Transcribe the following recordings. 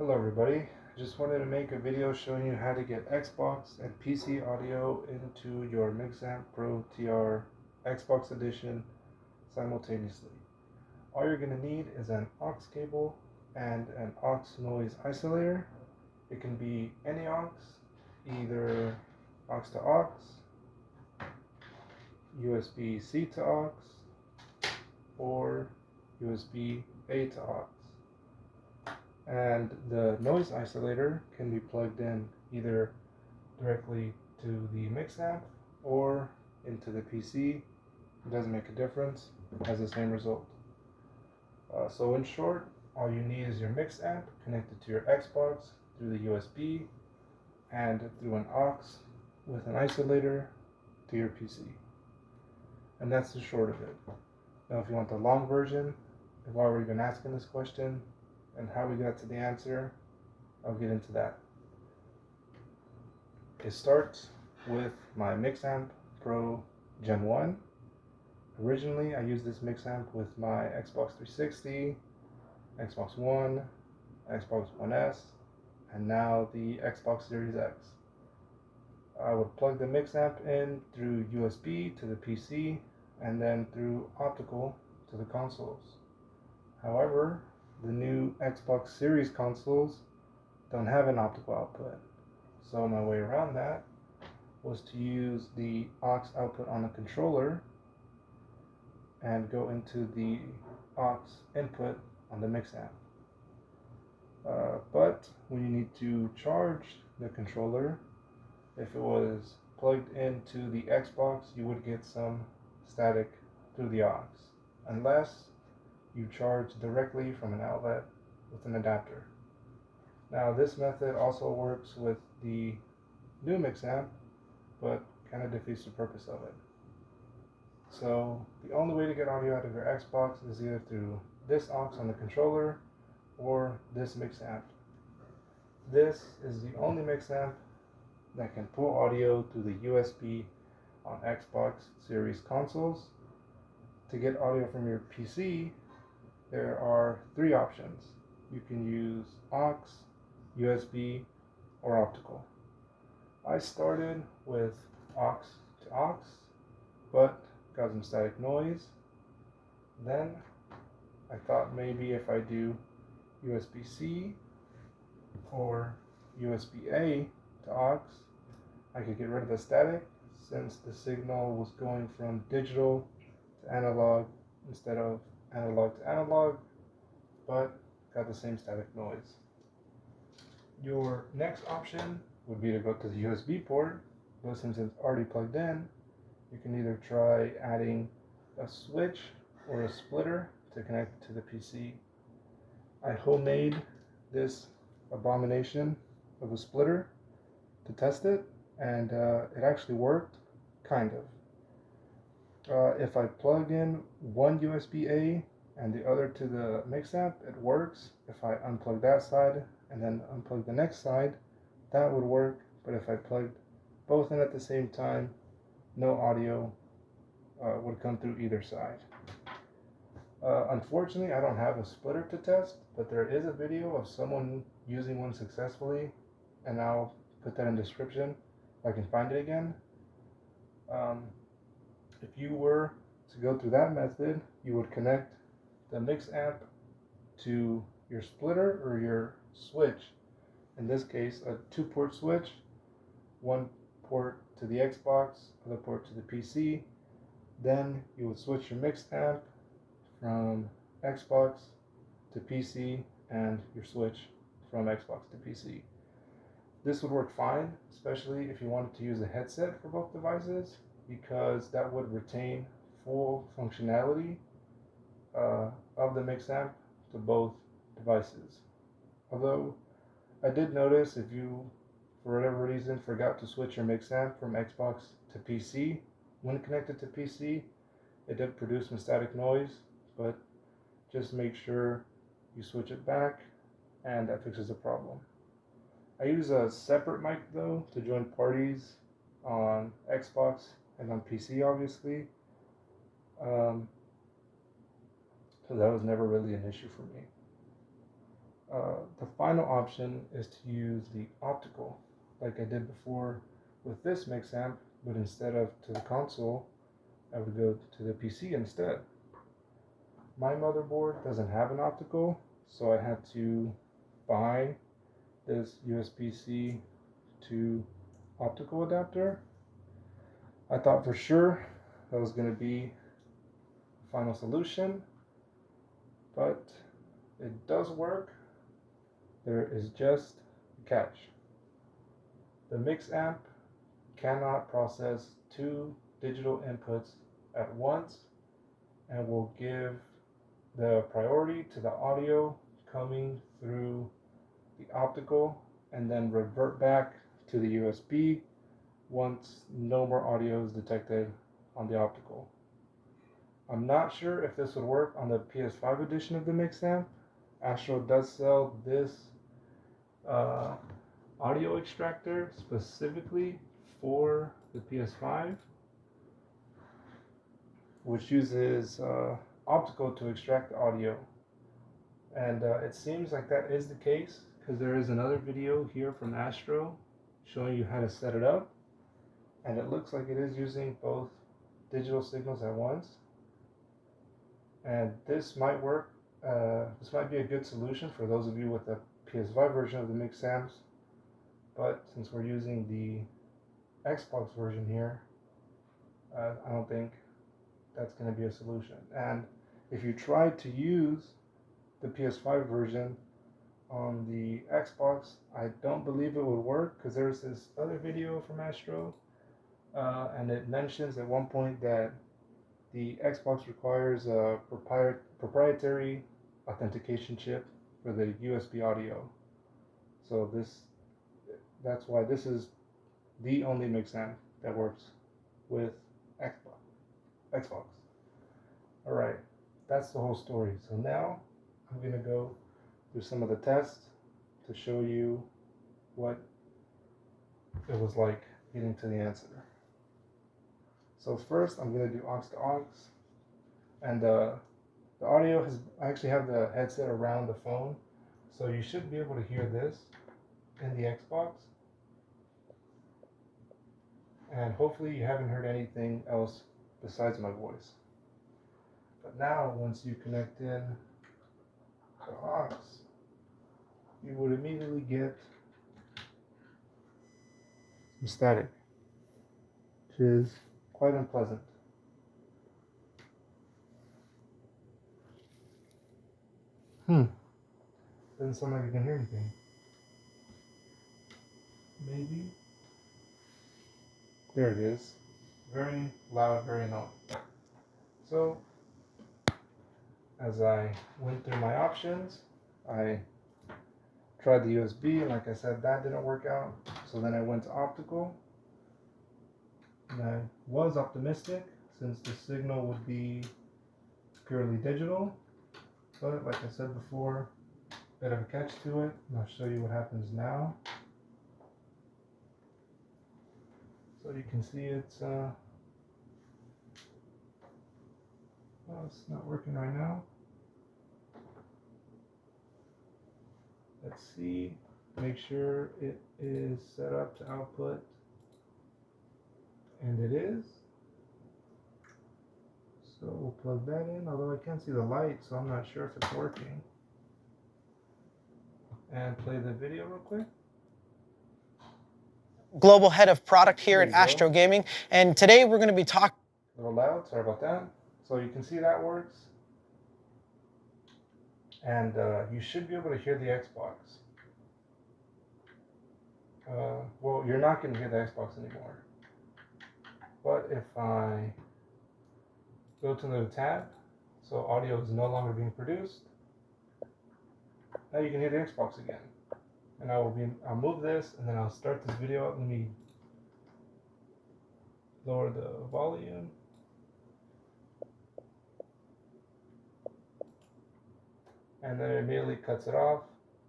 Hello everybody, just wanted to make a video showing you how to get Xbox and PC audio into your Mixamp Pro TR Xbox Edition simultaneously. All you're going to need is an aux cable and an aux noise isolator. It can be any aux, either aux to aux, USB-C to aux, or USB-A to aux. And the noise isolator can be plugged in either directly to the Mixamp or into the PC. It doesn't make a difference, it has the same result. So in short, all you need is your Mixamp connected to your Xbox through the USB and through an aux with an isolator to your PC. And that's the short of it. Now if you want the long version, I've already been asking this question, and how we got to the answer, I'll get into that. It starts with my Mixamp Pro Gen 1. Originally, I used this Mixamp with my Xbox 360, Xbox One, Xbox One S, and now the Xbox Series X. I would plug the Mixamp in through USB to the PC, and then through optical to the consoles. However, the new Xbox Series consoles don't have an optical output. So my way around that was to use the aux output on the controller and go into the aux input on the Mixamp. But when you need to charge the controller, if it was plugged into the Xbox, you would get some static through the aux, unless you charge directly from an outlet with an adapter. Now this method also works with the new Mixamp, but kind of defeats the purpose of it. So the only way to get audio out of your Xbox is either through this aux on the controller or this Mixamp. This is the only Mixamp that can pull audio through the USB on Xbox Series consoles. To get audio from your PC, there are three options. You can use aux, USB, or optical. I started with aux to aux, but got some static noise. Then I thought maybe if I do USB-C or USB-A to aux, I could get rid of the static, since the signal was going from digital to analog instead of analog to analog, but got the same static noise. Your next option would be to go to the USB port, but since it's already plugged in, you can either try adding a switch or a splitter to connect to the PC. I homemade this abomination of a splitter to test it, and it actually worked, kind of. If I plug in one USB-A and the other to the Mixamp, it works. If I unplug that side and then unplug the next side, that would work. But if I plugged both in at the same time, no audio would come through either side. Unfortunately, I don't have a splitter to test, but there is a video of someone using one successfully, and I'll put that in the description if I can find it again. If you were to go through that method, you would connect the Mixamp to your splitter or your switch. In this case, a 2-port switch, one port to the Xbox, other port to the PC. Then you would switch your Mixamp from Xbox to PC and your switch from Xbox to PC. This would work fine, especially if you wanted to use a headset for both devices, because that would retain full functionality of the Mixamp to both devices. Although I did notice if you, for whatever reason, forgot to switch your Mixamp from Xbox to PC, when connected to PC, it did produce some static noise, but just make sure you switch it back and that fixes the problem. I use a separate mic though to join parties on Xbox and on PC, obviously. So that was never really an issue for me. The final option is to use the optical, like I did before with this Mixamp, but instead of to the console, I would go to the PC instead. My motherboard doesn't have an optical, so I had to buy this USB-C to optical adapter. I thought for sure that was going to be the final solution, but it does work. There is just a catch. The Mixamp cannot process two digital inputs at once and will give the priority to the audio coming through the optical and then revert back to the USB once no more audio is detected on the optical. I'm not sure if this would work on the PS5 edition of the Mixamp. Astro does sell this audio extractor specifically for the PS5, which uses optical to extract the audio. And it seems like that is the case because there is another video here from Astro showing you how to set it up. And it looks like it is using both digital signals at once. And this might work. This might be a good solution for those of you with the PS5 version of the Mixamps. But since we're using the Xbox version here, I don't think that's going to be a solution. And if you try to use the PS5 version on the Xbox, I don't believe it would work because there's this other video from Astro, and it mentions at one point that the Xbox requires a proprietary authentication chip for the USB audio. So that's why this is the only Mixamp that works with Xbox. All right, that's the whole story. So now I'm going to go through some of the tests to show you what it was like getting to the answer. So first I'm going to do aux to aux, and the audio I actually have the headset around the phone, so you should be able to hear this in the Xbox, and hopefully you haven't heard anything else besides my voice. But now once you connect in the aux, you would immediately get some static, which is quite unpleasant. Doesn't sound like you can hear anything. Maybe. There it is. Very loud, very annoying. So, as I went through my options, I tried the USB, and like I said, that didn't work out. So then I went to optical, and I was optimistic since the signal would be purely digital. But like I said before, bit of a catch to it, and I'll show you what happens now. So you can see it's not working right now. Let's see, make sure it is set up to output, and it is. So we'll plug that in, although I can't see the light, so I'm not sure if it's working. And play the video real quick. Global head of product here at Astro Gaming, and today we're going to be talking. A little loud, sorry about that. So you can see that works, and you should be able to hear the Xbox. Well, you're not going to hear the Xbox anymore. But if I go to another tab, so audio is no longer being produced, now you can hear the Xbox again. And I'll move this, and then I'll start this video up. Let me lower the volume. And then it immediately cuts it off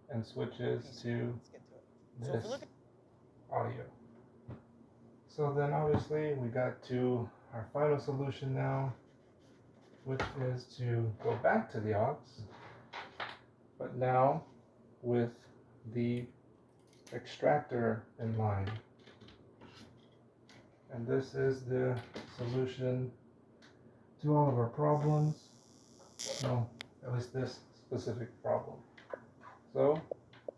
and switches to this audio. So then obviously we got to our final solution now, which is to go back to the aux. But now with the extractor in mind. And this is the solution to all of our problems. No, at least this specific problem. So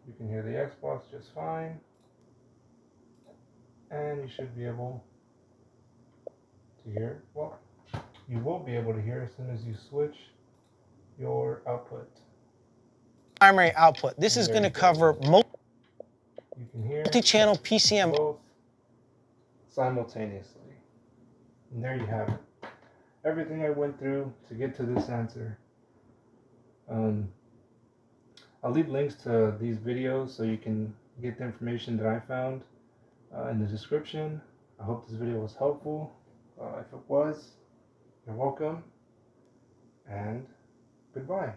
you can hear the Xbox just fine, and you should be able to hear, well, you will be able to hear as soon as you switch your output. Primary output. This is going to cover You can hear multi-channel PCM both simultaneously. And there you have it. Everything I went through to get to this answer. I'll leave links to these videos so you can get the information that I found in the description. I hope this video was helpful. If it was, you're welcome, and goodbye.